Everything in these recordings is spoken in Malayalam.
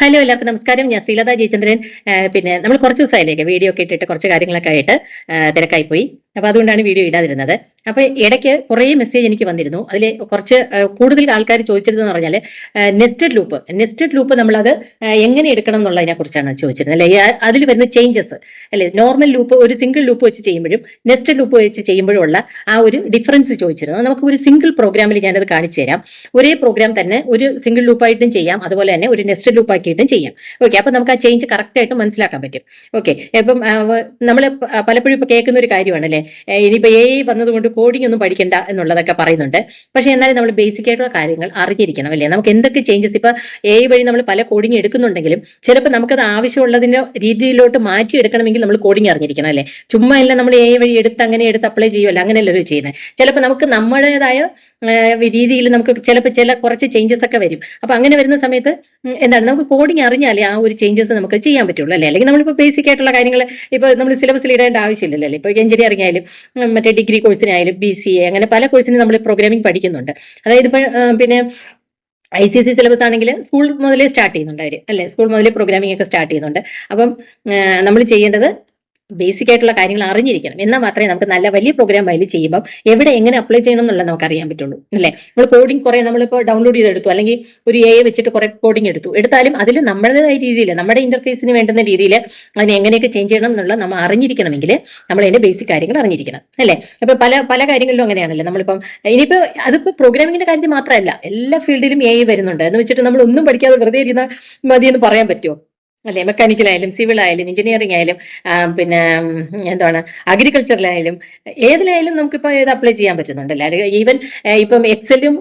ഹലോ, എല്ലാവർക്കും നമസ്കാരം. ഞാൻ ശ്രീലത ജയചന്ദ്രൻ. പിന്നെ നമ്മൾ കുറച്ച് ദിവസമായില്ലേ വീഡിയോ ഒക്കെ ഇട്ടിട്ട് കുറച്ച് കാര്യങ്ങളൊക്കെ ആയിട്ട് തിരക്കായി പോയി. അപ്പൊ അതുകൊണ്ടാണ് വീഡിയോ ഇടാതിരുന്നത്. അപ്പൊ ഇടയ്ക്ക് കുറേ മെസ്സേജ് എനിക്ക് വന്നിരുന്നു. അതിൽ കുറച്ച് കൂടുതൽ ആൾക്കാർ ചോദിച്ചിരുന്നതെന്ന് പറഞ്ഞാൽ നെസ്റ്റഡ് ലൂപ്പ് നമ്മളത് എങ്ങനെ എടുക്കണം എന്നുള്ളതിനെ കുറിച്ചാണ് ചോദിച്ചിരുന്നത് അല്ലെ. അതിൽ വരുന്ന ചേഞ്ചസ് അല്ലെ, നോർമൽ ലൂപ്പ് ഒരു സിംഗിൾ ലൂപ്പ് വെച്ച് ചെയ്യുമ്പോഴും നെസ്റ്റഡ് ലൂപ്പ് വെച്ച് ചെയ്യുമ്പോഴും ഉള്ള ആ ഒരു ഡിഫറൻസ് ചോദിച്ചിരുന്നു. നമുക്ക് ഒരു സിംഗിൾ പ്രോഗ്രാമിൽ ഞാനത് കാണിച്ചു തരാം. ഒരേ പ്രോഗ്രാം തന്നെ ഒരു സിംഗിൾ ലൂപ്പായിട്ടും ചെയ്യാം, അതുപോലെ തന്നെ ഒരു നെസ്റ്റഡ് ലൂപ്പ് ആക്കിയിട്ടും ചെയ്യാം. ഓക്കെ, അപ്പൊ നമുക്ക് ആ ചേഞ്ച് കറക്റ്റ് ആയിട്ട് മനസ്സിലാക്കാൻ പറ്റും. ഓക്കെ, ഇപ്പം നമ്മൾ പലപ്പോഴും ഇപ്പൊ കേൾക്കുന്ന ഒരു കാര്യമാണ് അല്ലെ, ഇനിയിപ്പോ AI വന്നതുകൊണ്ട് കോഡിംഗ് ഒന്നും പഠിക്കണ്ട എന്നുള്ളതൊക്കെ പറയുന്നുണ്ട്. പക്ഷെ എന്നാലും നമ്മൾ ബേസിക് ആയിട്ടുള്ള കാര്യങ്ങൾ അറിഞ്ഞിരിക്കണം അല്ലേ. നമുക്ക് എന്തൊക്കെ ചേഞ്ചസ് ഇപ്പൊ AI വഴി നമ്മൾ പല കോഡിംഗ് എടുക്കുന്നുണ്ടെങ്കിലും ചിലപ്പോൾ നമുക്കത് ആവശ്യമുള്ളതിന്റെ രീതിയിലോട്ട് മാറ്റി എടുക്കണമെങ്കിൽ നമ്മൾ കോഡിംഗ് അറിഞ്ഞിരിക്കണം അല്ലേ. ചുമ്മാ എല്ലാം നമ്മൾ AI വഴി എടുത്ത് അപ്ലൈ ചെയ്യുമല്ലോ, അങ്ങനെയല്ലല്ലോ ചെയ്യുന്നത്. ചിലപ്പോൾ നമുക്ക് നമ്മുടേതായ രീതിയിൽ നമുക്ക് ചിലപ്പോൾ കുറച്ച് ചേഞ്ചസ് ഒക്കെ വരും. അപ്പൊ അങ്ങനെ വരുന്ന സമയത്ത് എന്താണ്, നമുക്ക് കോഡിംഗ് അറിഞ്ഞാലേ ആ ഒരു ചേഞ്ചസ് നമുക്ക് ചെയ്യാൻ പറ്റുള്ളൂ അല്ലേ. അല്ലെങ്കിൽ നമ്മളിപ്പോൾ ബേസിക് ആയിട്ടുള്ള കാര്യങ്ങൾ ഇപ്പൊ നമ്മൾ സിലബസിൽ ഇടേണ്ട ആവശ്യമില്ലല്ലോ അല്ലേ. ഇപ്പൊ എഞ്ചിനീയറിംഗ് ആയാലും മറ്റേ ഡിഗ്രി കോഴ്സിനായാലും BCA അങ്ങനെ പല കോഴ്സിനും നമ്മൾ പ്രോഗ്രാമിംഗ് പഠിക്കുന്നുണ്ട്. അതായത് ഇപ്പൊ പിന്നെ ICSE സിലബസ് ആണെങ്കിൽ സ്കൂൾ മുതലേ സ്റ്റാർട്ട് ചെയ്യുന്നുണ്ട് അവർ അല്ലെ. സ്കൂൾ മുതലേ പ്രോഗ്രാമിംഗ് ഒക്കെ സ്റ്റാർട്ട് ചെയ്യുന്നുണ്ട്. അപ്പം നമ്മൾ ചെയ്യേണ്ടത് ബേസിക് ആയിട്ടുള്ള കാര്യങ്ങൾ അറിഞ്ഞിരിക്കണം. എന്നാൽ മാത്രമേ നമുക്ക് നല്ല വലിയ പ്രോഗ്രാം ഫയൽ ചെയ്യുമ്പോൾ എവിടെ എങ്ങനെ അപ്ലൈ ചെയ്യണം എന്നുള്ളത് നമുക്ക് അറിയാൻ പറ്റുള്ളൂ അല്ലേ. നമ്മൾ കോഡിംഗ് കുറെ നമ്മളിപ്പോൾ ഡൗൺലോഡ് ചെയ്തെടുത്തു, അല്ലെങ്കിൽ ഒരു AI വെച്ചിട്ട് കുറെ കോഡിംഗ് എടുത്താലും അതിൽ നമ്മുടേതായ രീതിയിൽ നമ്മുടെ ഇന്റർഫേസിന് വേണ്ടുന്ന രീതിയിൽ അതിനെ എങ്ങനെയൊക്കെ ചേഞ്ച് ചെയ്യണം എന്നുള്ളത് നമ്മൾ അറിഞ്ഞിരിക്കണമെങ്കിൽ നമ്മൾ അതിന്റെ ബേസിക് കാര്യങ്ങൾ അറിഞ്ഞിരിക്കണം അല്ലേ. അപ്പൊ പല കാര്യങ്ങളിലും അങ്ങനെയാണല്ലോ. നമ്മളിപ്പം ഇനിയിപ്പോ അതിപ്പോ പ്രോഗ്രാമിങ്ങിന്റെ കാര്യത്തിൽ മാത്രമല്ല, എല്ലാ ഫീൽഡിലും AI വരുന്നുണ്ട് എന്ന് വെച്ചിട്ട് നമ്മൾ ഒന്നും പഠിക്കാതെ വെറുതെ ഇരുന്ന മതി എന്ന് പറയാൻ പറ്റുമോ അല്ലെ. മെക്കാനിക്കലായാലും സിവിൽ ആയാലും എഞ്ചിനീയറിംഗ് ആയാലും പിന്നെ എന്താണ് അഗ്രികൾച്ചറിലായാലും ഏതിലായാലും നമുക്കിപ്പോ ഇത് അപ്ലൈ ചെയ്യാൻ പറ്റുന്നുണ്ടല്ലേ. അല്ലെങ്കിൽ ഈവൻ ഇപ്പം എക്സലും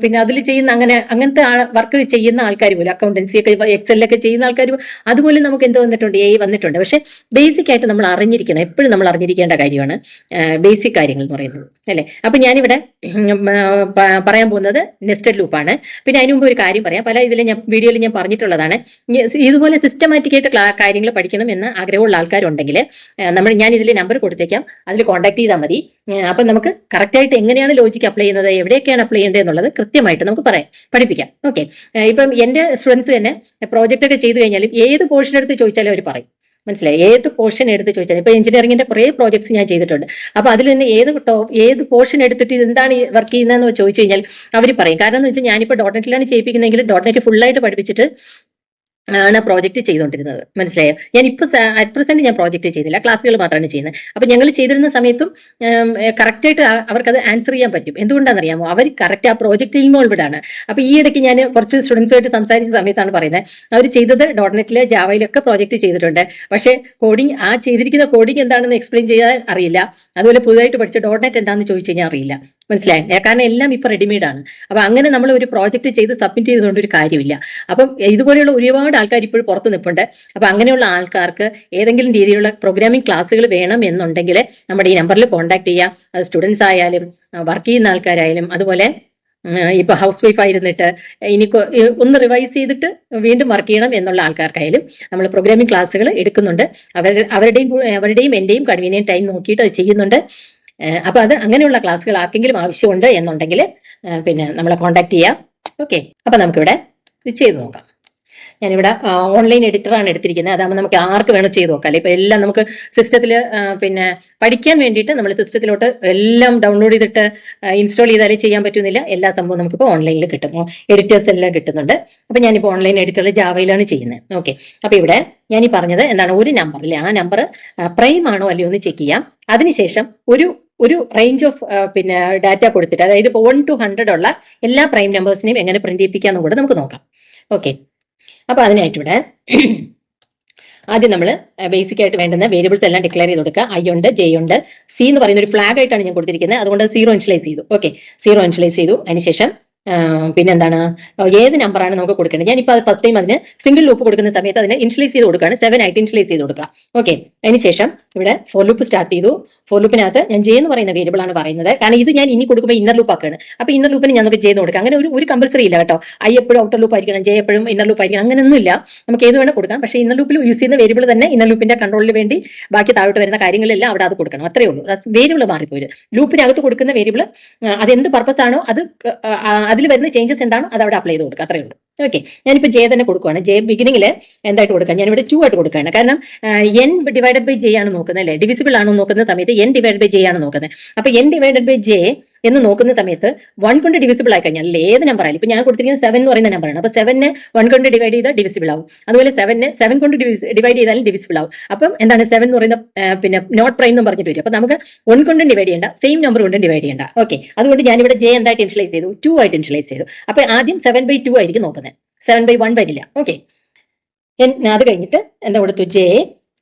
പിന്നെ അതിൽ ചെയ്യുന്ന അങ്ങനത്തെ വർക്ക് ചെയ്യുന്ന ആൾക്കാർ പോലും, അക്കൗണ്ടൻസി ഒക്കെ എക്സലിലൊക്കെ ചെയ്യുന്ന ആൾക്കാർ അതുപോലെ നമുക്ക് എന്ത് വന്നിട്ടുണ്ട്, AI വന്നിട്ടുണ്ട്. പക്ഷെ ബേസിക് ആയിട്ട് നമ്മൾ അറിഞ്ഞിരിക്കണം. എപ്പോഴും നമ്മൾ അറിഞ്ഞിരിക്കേണ്ട കാര്യമാണ് ബേസിക് കാര്യങ്ങൾ എന്ന് പറയുന്നത് അല്ലെ. അപ്പൊ ഞാനിവിടെ പറയാൻ പോകുന്നത് നെസ്റ്റഡ് ലൂപ്പാണ്. പിന്നെ അതിനു മുമ്പ് ഒരു കാര്യം പറയാം, പല ഇതിൽ വീഡിയോയിൽ ഞാൻ പറഞ്ഞിട്ടുള്ളതാണ്. ഇതുപോലെ സിസ്റ്റമാറ്റിക് ആയിട്ട് കാര്യങ്ങൾ പഠിക്കണം എന്ന് ആഗ്രഹമുള്ള ആൾക്കാരുണ്ടെങ്കിൽ ഞാൻ ഇതിൽ നമ്പർ കൊടുത്തേക്കാം, അതിൽ കോൺടാക്ട് ചെയ്താൽ മതി. അപ്പം നമുക്ക് കറക്റ്റ് ആയിട്ട് എങ്ങനെയാണ് ലോജിക്ക് അപ്ലൈ ചെയ്യുന്നത്, എവിടെയൊക്കെയാണ് അപ്ലൈ ചെയ്യേണ്ടത് എന്നുള്ളത് കൃത്യമായിട്ട് നമുക്ക് പഠിപ്പിക്കാം. ഓക്കെ, ഇപ്പം എന്റെ സ്റ്റുഡൻസ് തന്നെ പ്രോജക്റ്റ് ഒക്കെ ചെയ്തു കഴിഞ്ഞാലും ഏത് പോർഷൻ എടുത്ത് ചോദിച്ചാലും അവർ പറയും. മനസ്സിലായി, ഏത് പോർഷൻ എടുത്ത് ചോദിച്ചാലും. ഇപ്പൊ എഞ്ചിനീയറിംഗിന്റെ കുറെ പ്രോജക്ട്സ് ഞാൻ ചെയ്തിട്ടുണ്ട്. അപ്പൊ അതിൽ നിന്ന് ഏത് പോർഷൻ എടുത്തിട്ട് എന്താണ് വർക്ക് ചെയ്യുന്നതെന്ന് ചോദിച്ചു കഴിഞ്ഞാൽ അവർ പറയും. കാരണം എന്ന് വെച്ചാൽ ഞാനിപ്പോൾ .NET-ലാണ് ചെയ്യിപ്പിക്കുന്നതെങ്കിൽ .NET ഫുള്ളായിട്ട് പഠിപ്പിച്ചിട്ട് ആണ് പ്രോജക്റ്റ് ചെയ്തുകൊണ്ടിരുന്നത്. മനസ്സിലായോ. ഞാനിപ്പോൾ അറ്റ് പ്രസന്റ് ഞാൻ പ്രോജക്റ്റ് ചെയ്യുന്നില്ല, ക്ലാസ്സുകൾ മാത്രമാണ് ചെയ്യുന്നത്. അപ്പൊ ഞങ്ങൾ ചെയ്തിരുന്ന സമയത്തും കറക്റ്റായിട്ട് അവർക്കത് ആൻസർ ചെയ്യാൻ പറ്റും. എന്തുകൊണ്ടാണെന്നറിയാമോ, അവർ കറക്റ്റ് ആ പ്രോജക്റ്റ് ഇൻവോൾവ്ഡ് ആണ്. അപ്പൊ ഈ ഇടയ്ക്ക് ഞാൻ കുറച്ച് സ്റ്റുഡൻസുമായിട്ട് സംസാരിച്ച സമയത്താണ് പറയുന്നത്, അവർ ചെയ്തത് .NET-ലെ ജാവയിലൊക്കെ പ്രോജക്റ്റ് ചെയ്തിട്ടുണ്ട്. പക്ഷേ ചെയ്തിരിക്കുന്ന കോഡിംഗ് എന്താണെന്ന് എക്സ്പ്ലെയിൻ ചെയ്യാൻ അറിയില്ല. അതുപോലെ പുതുതായിട്ട് പഠിച്ച .NET എന്താണെന്ന് ചോദിച്ചു കഴിഞ്ഞാൽ അറിയില്ല. മനസ്സിലായി, കാരണം എല്ലാം ഇപ്പൊ റെഡിമെയ്ഡ് ആണ്. അപ്പൊ അങ്ങനെ നമ്മൾ ഒരു പ്രോജക്റ്റ് ചെയ്ത് സബ്മിറ്റ് ചെയ്തുകൊണ്ട് ഒരു കാര്യമില്ല. അപ്പം ഇതുപോലെയുള്ള ഒരുപാട് ആൾക്കാർ ഇപ്പോഴും പുറത്ത് നിൽപ്പുണ്ട്. അപ്പൊ അങ്ങനെയുള്ള ആൾക്കാർക്ക് ഏതെങ്കിലും രീതിയിലുള്ള പ്രോഗ്രാമിംഗ് ക്ലാസ്സുകൾ വേണം എന്നുണ്ടെങ്കിൽ നമ്മുടെ ഈ നമ്പറിൽ കോൺടാക്ട് ചെയ്യാം. അത് സ്റ്റുഡൻസ് ആയാലും വർക്ക് ചെയ്യുന്ന ആൾക്കാരായാലും, അതുപോലെ ഇപ്പൊ ഹൗസ് വൈഫ് ആയിരുന്നിട്ട് ഇനി ഒന്ന് റിവൈസ് ചെയ്തിട്ട് വീണ്ടും വർക്ക് ചെയ്യണം എന്നുള്ള ആൾക്കാർക്കായാലും നമ്മൾ പ്രോഗ്രാമിംഗ് ക്ലാസ്സുകൾ എടുക്കുന്നുണ്ട്. അവരുടെയും എന്റെയും കൺവീനിയന്റ് ടൈം നോക്കിയിട്ട് അത് ചെയ്യുന്നുണ്ട്. അപ്പൊ അത് അങ്ങനെയുള്ള ക്ലാസ്സുകൾ ആർക്കെങ്കിലും ആവശ്യമുണ്ട് എന്നുണ്ടെങ്കിൽ പിന്നെ നമ്മളെ കോൺടാക്ട് ചെയ്യാം. ഓക്കെ, അപ്പൊ നമുക്കിവിടെ ഇത് ചെയ്ത് നോക്കാം. ഞാനിവിടെ ഓൺലൈൻ എഡിറ്ററാണ് എടുത്തിരിക്കുന്നത്. അതാകുമ്പോൾ നമുക്ക് ആർക്ക് വേണം ചെയ്ത് നോക്കാം. ഇപ്പൊ എല്ലാം നമുക്ക് സിസ്റ്റത്തിൽ പിന്നെ പഠിക്കാൻ വേണ്ടിയിട്ട് നമ്മൾ സിസ്റ്റത്തിലോട്ട് എല്ലാം ഡൗൺലോഡ് ചെയ്തിട്ട് ഇൻസ്റ്റാൾ ചെയ്താലേ ചെയ്യാൻ പറ്റുന്നില്ല. എല്ലാ സംഭവം നമുക്കിപ്പോൾ ഓൺലൈനിൽ കിട്ടും, എഡിറ്റേഴ്സ് എല്ലാം കിട്ടുന്നുണ്ട്. അപ്പൊ ഞാനിപ്പോൾ ഓൺലൈൻ എഡിറ്ററിൽ ജാവയിലാണ് ചെയ്യുന്നത്. ഓക്കെ, അപ്പൊ ഇവിടെ ഞാൻ ഈ പറഞ്ഞത് എന്താണ്, ഒരു നമ്പറിൽ ആ നമ്പർ പ്രൈം ആണോ അല്ലയോ ഒന്ന് ചെക്ക് ചെയ്യാം. അതിനുശേഷം ഒരു റേഞ്ച് ഓഫ് പിന്നെ ഡാറ്റ കൊടുത്തിട്ട്, അതായത് ഇപ്പോൾ 1 to 100 ഉള്ള എല്ലാ പ്രൈം നമ്പേഴ്സിനെയും എങ്ങനെ പ്രിന്റ് ചെയ്യിപ്പിക്കാന്നും കൂടെ നമുക്ക് നോക്കാം. ഓക്കെ, അപ്പൊ അതിനായിട്ട് ഇവിടെ ആദ്യം നമ്മൾ ബേസിക് ആയിട്ട് വേണ്ടുന്ന വേരിയബിൾസ് എല്ലാം ഡിക്ലെയർ ചെയ്ത് കൊടുക്കുക. I ഉണ്ട്, J ഉണ്ട്, C എന്ന് പറയുന്ന ഒരു ഫ്ലാഗ് ആയിട്ടാണ് ഞാൻ കൊടുത്തിരിക്കുന്നത്. അതുകൊണ്ട് 0 ഇനിഷ്യലൈസ് ചെയ്തു. ഓക്കെ, 0 ഇനിഷ്യലൈസ് ചെയ്തു. അതിനുശേഷം പിന്നെന്താണ്, ഏത് നമ്പറാണ് നമുക്ക് കൊടുക്കേണ്ടത്. ഞാനിപ്പോൾ അത് ഫസ്റ്റ് ടൈം അതിന് സിംഗിൾ ലൂപ്പ് കൊടുക്കുന്ന സമയത്ത് അതിന് ഇനിഷ്യലൈസ് ചെയ്ത് കൊടുക്കുകയാണ്. 7 ആയിട്ട് ഇനിഷ്യലൈസ് ചെയ്ത് കൊടുക്കുക. ഓക്കെ, അതിനുശേഷം ഇവിടെ ഫോർ ലൂപ്പ് സ്റ്റാർട്ട് ചെയ്തു. ഫോർ ലൂപ്പിനകത്ത് ഞാൻ ജെ എന്ന് പറയുന്ന വേരിയബിൾ ആണ് പറയുന്നത്. കാരണം ഇത് ഞാൻ ഇനി കൊടുക്കുമ്പോൾ ഇന്നർ ലൂപ്പ് ആക്കുകയാണ്. അപ്പൊ ഇന്നർ ലൂപ്പിന് ഞാൻ നമുക്ക് ജെ എന്ന് കൊടുക്കാം. അങ്ങനെ ഒരു കമ്പൽസറി ഇല്ല കേട്ടോ. ഐ എപ്പോഴും ഔട്ടർ ലൂപ്പ് ആയിരിക്കണം, ജെ എപ്പോഴും ഇന്നർ ലൂപ്പ് ആയിരിക്കണം, അങ്ങനെയൊന്നും ഇല്ല. നമുക്ക് ഏത് വേണം കൊടുക്കാം. പക്ഷേ ഇന്നർ ലൂപ്പിൽ യൂസ് ചെയ്യുന്ന വേരിയബിൾ തന്നെ ഇന്നർ ലൂപ്പിന്റെ കൺട്രോളിന് വേണ്ടി ബാക്കി താഴോട്ട് വരുന്ന കാര്യങ്ങളെല്ലാം അവിടെ അത് കൊടുക്കണം. അത്രേ ഉള്ളൂ. വേരിയബിൾ മാറിപ്പോയത്. ലൂപ്പിനകത്ത് കൊടുക്കുന്ന വേരിയബിൾ അതെന്ത് പർപ്പസ് ആണോ അത് അതിൽ വരുന്ന ചേഞ്ചസ് എന്താണോ അത് അവിടെ അപ്ലൈ ചെയ്ത് കൊടുക്കുക. അത്രേ ഉള്ളൂ. ഓക്കെ, ഞാനിപ്പോൾ ജെ തന്നെ കൊടുക്കുകയാണ്. ജെ ബിഗിനിങ്ങിൽ എന്തായിട്ട് കൊടുക്കാം? ഞാനിവിടെ 2 ആയിട്ട് കൊടുക്കുകയാണ്. കാരണം എൻ ഡിവൈഡഡ് ബൈ ജെ ആണ് നോക്കുന്നത് അല്ലേ, ഡിവിസിബിൾ ആണോ നോക്കുന്ന സമയത്ത് എൻ ഡിവൈഡ് ബൈ ജെ ആണ് നോക്കുന്നത്. അപ്പൊ എൻ ഡിവൈഡഡ് ബൈ ജെ എന്ന് നോക്കുന്ന സമയത്ത് 1 കൊണ്ട് ഡിവിസിബിൾ ആയി കഴിഞ്ഞാൽ ഏത് നമ്പർ ആയാലും, ഇപ്പൊ ഞാൻ കൊടുത്തിരിക്കുന്നത് 7 എന്ന് പറയുന്ന നമ്പറാണ്. അപ്പൊ 7നെ 1 കൊണ്ട് ഡിവൈഡ് ചെയ്താൽ ഡിവിസിബിൾ ആവും. അതുപോലെ 7നെ 7 കൊണ്ട് ഡിവൈഡ് ചെയ്താലും ഡിവിസിബിൾ ആവും. അപ്പം എന്താണ് 7 എന്ന് പറയുന്ന പിന്നെ നോട്ട് പ്രൈം എന്ന് പറഞ്ഞിട്ട് വരും. അപ്പൊ നമുക്ക് 1 കൊണ്ട് ഡിവൈഡ് ചെയ്യേണ്ട, സെയിം നമ്പർ കൊണ്ട് ഡിവൈഡ് ചെയ്യേണ്ട. ഓക്കെ, അതുകൊണ്ട് ഞാനിവിടെ ജെ എന്തായിട്ട് ഇനിഷ്യലൈസ് ചെയ്തു? 2 ആയിട്ട് ഇനിഷ്യലൈസ് ചെയ്തു. അപ്പൊ ആദ്യം 7/2 ആയിരിക്കും നോക്കുന്നത്, 7/1 വരില്ല. ഓക്കെ, അത് കഴിഞ്ഞിട്ട് എന്താ കൊടുത്തു? ജെ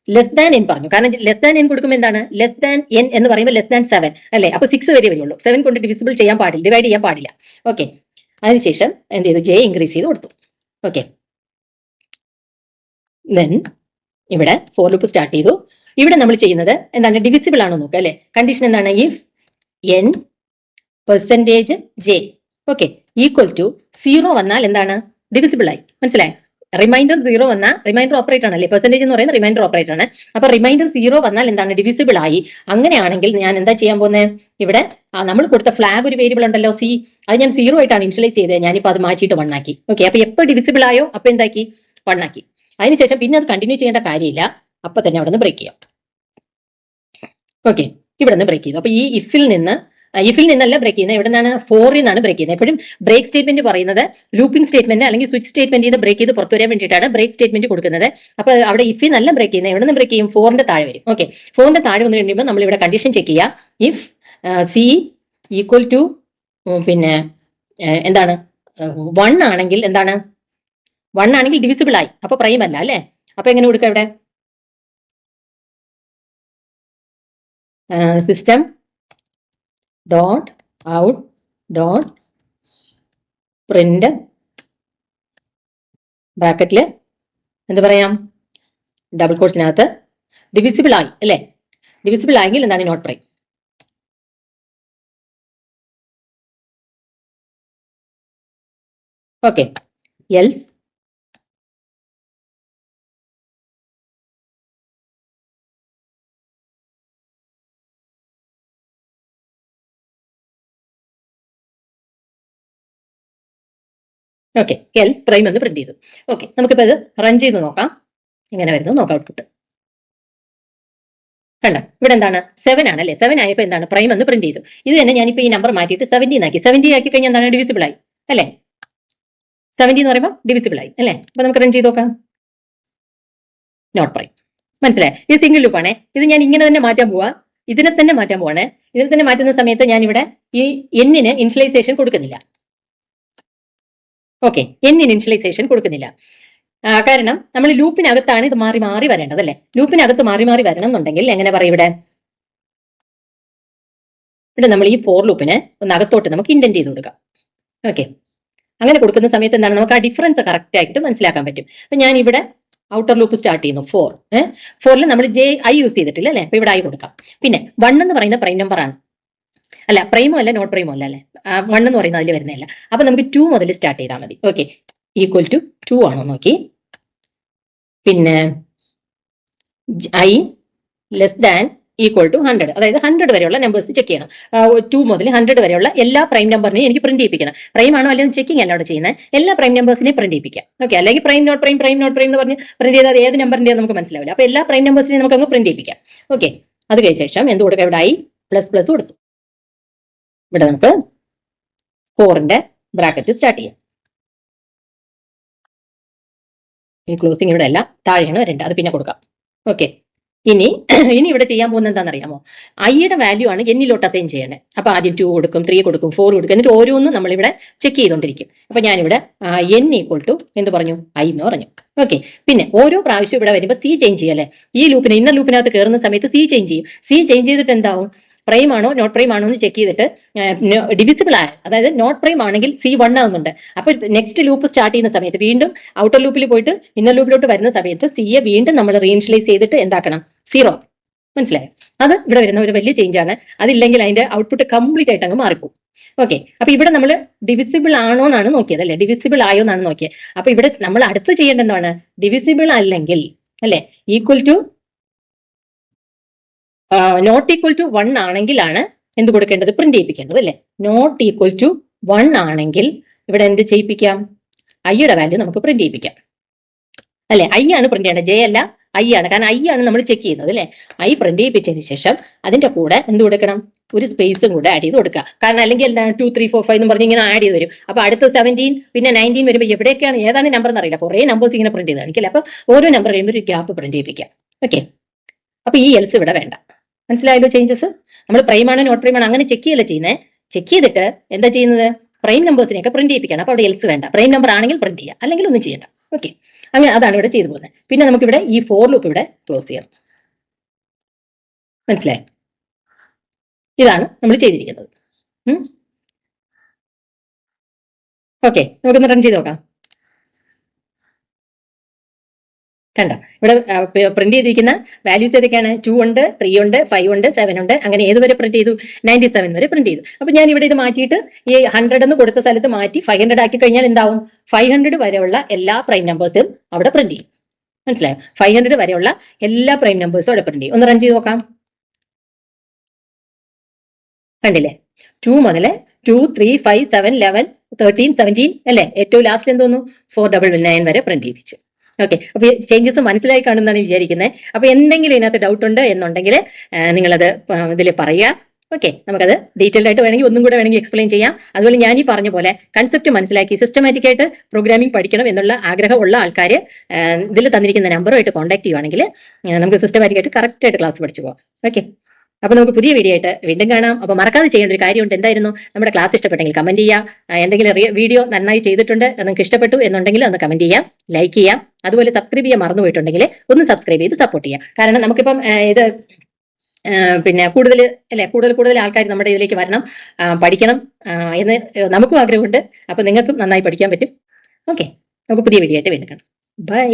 ലെസ് ദാൻ എൻ പറഞ്ഞു. കാരണം ലെസ് ദാൻ എൻ കൊടുക്കുമ്പോൾ എന്താണ്? ലെസ് ദാൻ എൻ എന്ന് പറയുമ്പോൾ ലെസ് ദാൻ 7 അല്ലേ. അപ്പൊ 6 വരെ വരുള്ളൂ. 7 കൊണ്ട് ഡിവിസിബിൾ ചെയ്യാൻ പാടില്ല, ഡിവൈഡ് ചെയ്യാൻ പാടില്ല. ഓക്കെ, അതിനുശേഷം എന്ത് ചെയ്തു? ജെ ഇൻക്രീസ് ചെയ്ത് കൊടുത്തു. ഓക്കെ, ദെൻ ഇവിടെ ഫോർ ലൂപ്പ് സ്റ്റാർട്ട് ചെയ്തു. ഇവിടെ നമ്മൾ ചെയ്യുന്നത് എന്താണ്? ഡിവിസിബിൾ ആണോ നോക്കുക അല്ലെ. കണ്ടീഷൻ എന്താണ്? If n percentage j okay equal to 0 വന്നാൽ എന്താണ്? ഡിവിസിബിൾ ആയി. മനസ്സിലായി? റിമൈൻഡർ 0 വന്നാൽ, റിമൈൻഡർ ഓപ്പറേറ്റർ ആണ് അല്ലേ, പെർസെന്റേജ് എന്ന് പറയുന്നത് റിമൈൻഡർ ഓപ്പറേറ്റർ ആണ്. അപ്പൊ റിമൈൻഡർ 0 വന്നാൽ എന്താണ്? ഡിവിസിബിൾ ആയി. അങ്ങനെയാണെങ്കിൽ ഞാൻ എന്താ ചെയ്യാൻ പോകുന്നത്? ഇവിടെ നമ്മൾ കൊടുത്ത ഫ്ലാഗ് ഒരു വേരിയബിൾ ഉണ്ടല്ലോ സി, അത് ഞാൻ 0 ആയിട്ടാണ് ഇനിഷ്യലൈസ് ചെയ്തത്. ഞാനിപ്പോൾ അത് മാറ്റിയിട്ട് 1 ആക്കി. ഓക്കെ, അപ്പൊ എപ്പോൾ ഡിവിസിബിൾ ആയോ അപ്പൊ എന്താക്കി? 1 ആക്കി. അതിനുശേഷം പിന്നെ അത് കണ്ടിന്യൂ ചെയ്യേണ്ട കാര്യമില്ല, അപ്പൊ തന്നെ അവിടെ നിന്ന് ബ്രേക്ക് ചെയ്യാം. ഓക്കെ, ഇവിടെ നിന്ന് ബ്രേക്ക് ചെയ്തു. അപ്പൊ ഈ ഇഫിൽ നിന്നല്ല ബ്രേക്ക് ചെയ്യുന്നത്, ഇവിടെ നിന്നാണ്? ഫോറിൽ നിന്നാണ് ബ്രേക്ക് ചെയ്യുന്നത്. എപ്പോഴും ബ്രേക്ക് സ്റ്റേറ്റ്മെന്റ് പറയുന്നത് ലൂപ്പിംഗ് സ്റ്റേറ്റ്മെന്റ് അല്ലെങ്കിൽ സ്വിച്ച് സ്റ്റേറ്റ്മെന്റ് ചെയ്ത് ബ്രേക്ക് ചെയ്ത് പുറത്തു വരാൻ വേണ്ടിയിട്ടാണ് ബ്രേക്ക് സ്റ്റേറ്റ്മെന്റ് കൊടുക്കുന്നത്. അപ്പൊ അവിടെ ഇഫിൽ നല്ല ബ്രേക്ക് ചെയ്യുന്നത്, എവിടെ നിന്ന് ബ്രേക്ക് ചെയ്യും? 4ന്റെ താഴെ വരും. ഓക്കെ, 4ന്റെ താഴെ വന്നു കഴിയുമ്പോൾ നമ്മൾ ഇവിടെ കണ്ടീഷൻ ചെക്ക് ചെയ്യുക. ഇഫ് സി ഈക്വൽ ടു പിന്നെ എന്താണ് 1 ആണെങ്കിൽ എന്താണ്? 1 ആണെങ്കിൽ ഡിവിസിബിൾ ആയി, അപ്പൊ പ്രൈം അല്ല അല്ലെ. അപ്പൊ എങ്ങനെ കൊടുക്കുക? ഇവിടെ system dot out dot print ബ്രാക്കറ്റില് എന്ത് പറയാം? ഡബിൾ കോട്സിനകത്ത് ഡിവിസിബിൾ ആയി അല്ലെ. ഡിവിസിബിൾ ആയെങ്കിൽ എന്താണ്? Not prime. Okay, else okay, else prime എന്ന് പ്രിന്റ് ചെയ്തു. ഓക്കെ, നമുക്കിപ്പോൾ ഇത് റൺ ചെയ്ത് നോക്കാം. എങ്ങനെ വരുന്നു നോക്കാം ഔട്ട്പുട്ട്. കണ്ട ഇവിടെ എന്താണ്? 7 ആണ് അല്ലേ. 7 ആയപ്പോൾ എന്താണ്? പ്രൈം എന്ന് പ്രിന്റ് ചെയ്തു. ഇത് തന്നെ ഞാനിപ്പോൾ ഈ നമ്പർ മാറ്റിയിട്ട് 17 ആക്കി. 17 ആക്കി കഴിഞ്ഞാൽ എന്താണ്? ഡിവിസിബിൾ ആയി അല്ലേ. 17 എന്ന് പറയുമ്പോൾ ഡിവിസിബിൾ ആയി അല്ലേ. അപ്പൊ നമുക്ക് റൺ ചെയ്ത് നോക്കാം. Not prime. മനസ്സിലായി? ഇത് സിംഗിൾ ലൂപ്പ് ആണേ. ഇത് ഞാൻ ഇങ്ങനെ തന്നെ മാറ്റാൻ പോവാ, ഇതിനെ തന്നെ മാറ്റാൻ പോവാണ്. ഇതിനെ തന്നെ മാറ്റുന്ന സമയത്ത് ഞാൻ ഇവിടെ ഈ എന്നിന് ഇനിഷ്യലൈസേഷൻ കൊടുക്കുന്നില്ല. ഓക്കെ, എന്നിന് ഇനിഷ്യലൈസേഷൻ കൊടുക്കുന്നില്ല. കാരണം നമ്മൾ ലൂപ്പിനകത്താണ് ഇത് മാറി മാറി വരേണ്ടത് അല്ലേ. ലൂപ്പിനകത്ത് മാറി മാറി വരണം എന്നുണ്ടെങ്കിൽ എങ്ങനെ പറയും? ഇവിടെ നമ്മൾ ഈ ഫോർ ലൂപ്പിനെ ഒന്ന് അകത്തോട്ട് നമുക്ക് ഇൻഡന്റ് ചെയ്ത് കൊടുക്കാം. ഓക്കെ, അങ്ങനെ കൊടുക്കുന്ന സമയത്ത് എന്താണ്? നമുക്ക് ആ ഡിഫറൻസ് കറക്റ്റ് ആയിട്ട് മനസ്സിലാക്കാൻ പറ്റും. അപ്പൊ ഞാൻ ഇവിടെ ഔട്ടർ ലൂപ്പ് സ്റ്റാർട്ട് ചെയ്യുന്നു 4ൽ നമ്മൾ ജെ ഐ യൂസ് ചെയ്തിട്ടില്ല അല്ലെ. അപ്പൊ ഇവിടെ ഐ കൊടുക്കാം. പിന്നെ 1 എന്ന് പറയുന്ന പ്രൈം നമ്പർ ആണ് അല്ല, പ്രൈമോ അല്ല നോട്ട് പ്രൈമോ അല്ല അല്ലെ. 1 എന്ന് പറയുന്നത് അതിൽ വരുന്നില്ല. അപ്പൊ നമുക്ക് 2 മുതൽ സ്റ്റാർട്ട് ചെയ്താൽ മതി. ഓക്കെ, ഈക്വൽ ടു 2 ആണോ നോക്കി. പിന്നെ i less than equal to 100, അതായത് 100 വരെയുള്ള നമ്പേഴ്സ് ചെക്ക് ചെയ്യണം. 2 മുതൽ 100 വരെയുള്ള എല്ലാ പ്രൈം നമ്പറിനെയും എനിക്ക് പ്രിന്റ് ചെയ്യിപ്പിക്കണം. പ്രൈം ആണോ അല്ലെങ്കിൽ ചെക്കിംഗ് അല്ല അവിടെ ചെയ്യുന്നത്. എല്ലാ പ്രൈം നമ്പേഴ്സിനെയും പ്രിന്റ് ചെയ്യിപ്പിക്കാം. ഓക്കെ, അല്ലെങ്കിൽ പ്രൈം നോട്ട് പ്രൈം എന്ന് പറഞ്ഞ് പ്രിന്റ് ചെയ്താൽ ഏത് നമ്പറിന്റെ നമുക്ക് മനസ്സിലാവില്ല. അപ്പൊ എല്ലാ പ്രൈം നമ്പേഴ്സിനെയും നമുക്ക് അങ്ങ് പ്രിന്റ് ചെയ്യിപ്പിക്കാം. ഓക്കെ, അത് കഴിഞ്ഞ ശേഷം എന്ത് കൊടുക്കാം? ഇവിടെ ഐ പ്ലസ് കൊടുത്തു. ഇവിടെ നമുക്ക് 4ന്റെ ബ്രാക്കറ്റ് സ്റ്റാർട്ട് ചെയ്യാം. ഈ ക്ലോസിംഗ് ഇവിടെ അല്ല, താഴെയാണ് വരേണ്ടത്, അത് പിന്നെ കൊടുക്കാം. ഓക്കെ, ഇനി ഇവിടെ ചെയ്യാൻ പോകുന്നത് എന്താണെന്ന് അറിയാമോ? ഐയുടെ വാല്യൂ ആണ് എന്നിലോട്ട് അസൈൻ ചെയ്യണേ. അപ്പൊ ആദ്യം 2 കൊടുക്കും, 3 കൊടുക്കും, 4 കൊടുക്കും, എന്നിട്ട് ഓരോന്നും നമ്മളിവിടെ ചെക്ക് ചെയ്തുകൊണ്ടിരിക്കും. അപ്പൊ ഞാനിവിടെ എൻ ഈക്വൽ ടു എന്ത് പറഞ്ഞു? ഐ എന്ന് പറഞ്ഞു. ഓക്കെ, പിന്നെ ഓരോ പ്രാവശ്യം ഇവിടെ വരുമ്പോൾ സി ചേഞ്ച് ചെയ്യല്ലേ. ഈ ലൂപ്പിന് ഇന്നർ ലൂപ്പിനകത്ത് കയറുന്ന സമയത്ത് സി ചേഞ്ച് ചെയ്യും. സി ചേഞ്ച് ചെയ്തിട്ട് എന്താവും? പ്രൈം ആണോ നോട്ട് പ്രൈം ആണോ എന്ന് ചെക്ക് ചെയ്തിട്ട് ഡിവിസിബിൾ ആയ, അതായത് നോട്ട് പ്രൈം ആണെങ്കിൽ സി 1 ആവുന്നുണ്ട്. അപ്പൊ നെക്സ്റ്റ് ലൂപ്പ് സ്റ്റാർട്ട് ചെയ്യുന്ന സമയത്ത് വീണ്ടും ഔട്ടർ ലൂപ്പിൽ പോയിട്ട് ഇന്നർ ലൂപ്പിലോട്ട് വരുന്ന സമയത്ത് സിയെ വീണ്ടും നമ്മൾ റീഇനിഷ്യലൈസ് ചെയ്തിട്ട് എന്താക്കണം? 0. മനസ്സിലായോ? അത് ഇവിടെ വരുന്ന ഒരു വലിയ ചേഞ്ച് ആണ്. അതില്ലെങ്കിൽ അതിന്റെ ഔട്ട്പുട്ട് കംപ്ലീറ്റ് ആയിട്ട് അങ്ങ് മാറിപ്പോകും. ഓക്കെ, അപ്പൊ ഇവിടെ നമ്മൾ ഡിവിസിബിൾ ആണോ എന്നാണ് നോക്കിയത് അല്ലെ, ഡിവിസിബിൾ ആയോ എന്നാണ് നോക്കിയത്. അപ്പൊ ഇവിടെ നമ്മൾ അടുത്ത് ചെയ്യേണ്ട എന്താണ്, ഡിവിസിബിൾ അല്ലെങ്കിൽ അല്ലെ equal to not equal to 1 ആണെങ്കിലാണ് എന്ത് കൊടുക്കേണ്ടത്, പ്രിന്റ് ചെയ്യിപ്പിക്കേണ്ടത് അല്ലെ. നോട്ട് ഈക്വൽ ടു 1 ആണെങ്കിൽ ഇവിടെ എന്ത് ചെയ്യിപ്പിക്കാം, ഐയുടെ വാല്യൂ നമുക്ക് പ്രിന്റ് ചെയ്യിപ്പിക്കാം അല്ലെ. ഐ ആണ് പ്രിന്റ് ചെയ്യേണ്ടത്, ജെ അല്ല, ഐ ആണ്. കാരണം ഐ ആണ് നമ്മൾ ചെക്ക് ചെയ്യുന്നത് അല്ലെ. ഐ പ്രിന്റ് ചെയ്യിപ്പിച്ചതിന് ശേഷം അതിന്റെ കൂടെ എന്ത് കൊടുക്കണം, ഒരു സ്പേസും കൂടെ ആഡ് ചെയ്ത് കൊടുക്കുക. കാരണം അല്ലെങ്കിൽ എന്താണ് 2 3 4 5 എന്ന് പറഞ്ഞ് ഇങ്ങനെ ആഡ് ചെയ്ത് വരും. അപ്പൊ അടുത്ത 17 പിന്നെ 19 വരുമ്പോൾ എവിടെയൊക്കെയാണ് ഏതാണ് നമ്പർ എന്ന് അറിയില്ല, കുറെ നമ്പേഴ്സ് ഇങ്ങനെ പ്രിന്റ് ചെയ്ത് കാണിക്കില്ല. അപ്പൊ ഓരോ നമ്പർ കഴിയുമ്പോൾ ഒരു ഗ്യാപ്പ് പ്രിന്റ് ചെയ്യിപ്പിക്കാം. ഓക്കെ, അപ്പൊ ഈ എൽസ് ഇവിടെ വേണ്ട. മനസ്സിലായല്ലോ ചേഞ്ചസ്? നമ്മൾ പ്രൈം ആണ് നോട്ട് പ്രൈം ആണ് അങ്ങനെ ചെക്ക് ചെയ്യല്ല ചെയ്യുന്നത്. ചെക്ക് ചെയ്തിട്ട് എന്താ ചെയ്യുന്നത്, പ്രൈം നമ്പേഴ്സിനെയൊക്കെ പ്രിന്റ് ചെയ്യിപ്പിക്കണം. അപ്പൊ അവിടെ എൽസ് വേണ്ട, പ്രൈം നമ്പർ ആണെങ്കിൽ പ്രിന്റ് ചെയ്യാം, അല്ലെങ്കിൽ ഒന്നും ചെയ്യണ്ട. ഓക്കെ, അങ്ങനെ അതാണ് ഇവിടെ ചെയ്തു പോകുന്നത്. പിന്നെ നമുക്ക് ഇവിടെ ഈ ഫോർ ലൂപ്പ് ഇവിടെ ക്ലോസ് ചെയ്യണം. മനസ്സിലായോ? ഇതാണ് നമ്മൾ ചെയ്തിരിക്കുന്നത്. ഓക്കെ, നമുക്കൊന്ന് റൺ ചെയ്ത് നോക്കാം. കണ്ടോ, ഇവിടെ പ്രിന്റ് ചെയ്തിരിക്കുന്ന വാല്യൂസ് ഏതൊക്കെയാണ്, 2 ഉണ്ട്, 3 ഉണ്ട്, 5 ഉണ്ട്, 7 ഉണ്ട്, അങ്ങനെ ഏത് വരെ പ്രിന്റ് ചെയ്തു, 97 വരെ പ്രിന്റ് ചെയ്തു. അപ്പൊ ഞാൻ ഇവിടെ ഇത് മാറ്റിയിട്ട് ഈ 100 എന്ന് കൊടുത്ത സ്ഥലത്ത് മാറ്റി 500 ആക്കി കഴിഞ്ഞാൽ എന്താവും, 500 വരെയുള്ള എല്ലാ പ്രൈം നമ്പേഴ്സും അവിടെ പ്രിന്റ് ചെയ്യും. മനസ്സിലായോ? 500 വരെയുള്ള എല്ലാ പ്രൈം നമ്പേഴ്സും അവിടെ പ്രിന്റ് ചെയ്യും. ഒന്ന് റൺ ചെയ്ത് നോക്കാം. കണ്ടില്ലേ, 2 മുതൽ 2 3 5 7 11 13 17 അല്ലെ, ഏറ്റവും ലാസ്റ്റ് എന്തോന്നു 4999 വരെ പ്രിന്റ് ചെയ്യിപ്പിച്ചു. ഓക്കെ, അപ്പൊ ചേഞ്ചസ് മനസ്സിലായി കാണുമെന്നാണ് വിചാരിക്കുന്നത്. അപ്പൊ എന്തെങ്കിലും ഇതിനകത്ത് ഡൗട്ട് ഉണ്ട് എന്നുണ്ടെങ്കിൽ നിങ്ങളത് ഇതിൽ പറയുക. ഓക്കെ, നമുക്കത് ഡീറ്റെയിൽഡ് ആയിട്ട് വേണമെങ്കിൽ ഒന്നും കൂടെ വേണമെങ്കിൽ എക്സ്പ്ലെയിൻ ചെയ്യാം. അതുപോലെ ഞാൻ ഈ പറഞ്ഞ പോലെ കൺസെപ്റ്റ് മനസ്സിലാക്കി സിസ്റ്റമാറ്റിക് ആയിട്ട് പ്രോഗ്രാമിംഗ് പഠിക്കണം എന്നുള്ള ആഗ്രഹമുള്ള ആൾക്കാർ ഇതിൽ തന്നിരിക്കുന്ന നമ്പറുമായിട്ട് കോൺടാക്ട് ചെയ്യുവാണെങ്കിൽ നമുക്ക് സിസ്റ്റമാറ്റിക് ആയിട്ട് കറക്റ്റ് ആയിട്ട് ക്ലാസ് പഠിച്ചു പോകാം. ഓക്കെ, അപ്പൊ നമുക്ക് പുതിയ വീഡിയോ ആയിട്ട് വീണ്ടും കാണാം. അപ്പൊ മറക്കാതെ ചെയ്യേണ്ട ഒരു കാര്യമുണ്ട്, എന്തായിരുന്നു, നമ്മുടെ ക്ലാസ് ഇഷ്ടപ്പെട്ടെങ്കിൽ കമന്റ് ചെയ്യാം. എന്തെങ്കിലും വീഡിയോ നന്നായി ചെയ്തിട്ടുണ്ട്, നിങ്ങൾക്ക് ഇഷ്ടപ്പെട്ടു എന്നുണ്ടെങ്കിൽ ഒന്ന് കമന്റ് ചെയ്യാം, ലൈക്ക് ചെയ്യാം. അതുപോലെ സബ്സ്ക്രൈബ് ചെയ്യാൻ മറന്നു പോയിട്ടുണ്ടെങ്കിൽ ഒന്ന് സബ്സ്ക്രൈബ് ചെയ്ത് സപ്പോർട്ട് ചെയ്യാം. കാരണം നമുക്കിപ്പം ഇത് പിന്നെ കൂടുതൽ ആൾക്കാർ നമ്മുടെ ഇതിലേക്ക് വരണം, പഠിക്കണം എന്ന് നമുക്കും ആഗ്രഹമുണ്ട്. അപ്പൊ നിങ്ങൾക്കും നന്നായി പഠിക്കാൻ പറ്റും. ഓക്കെ, നമുക്ക് പുതിയ വീഡിയോ ആയിട്ട് വീണ്ടും കാണാം. ബൈ.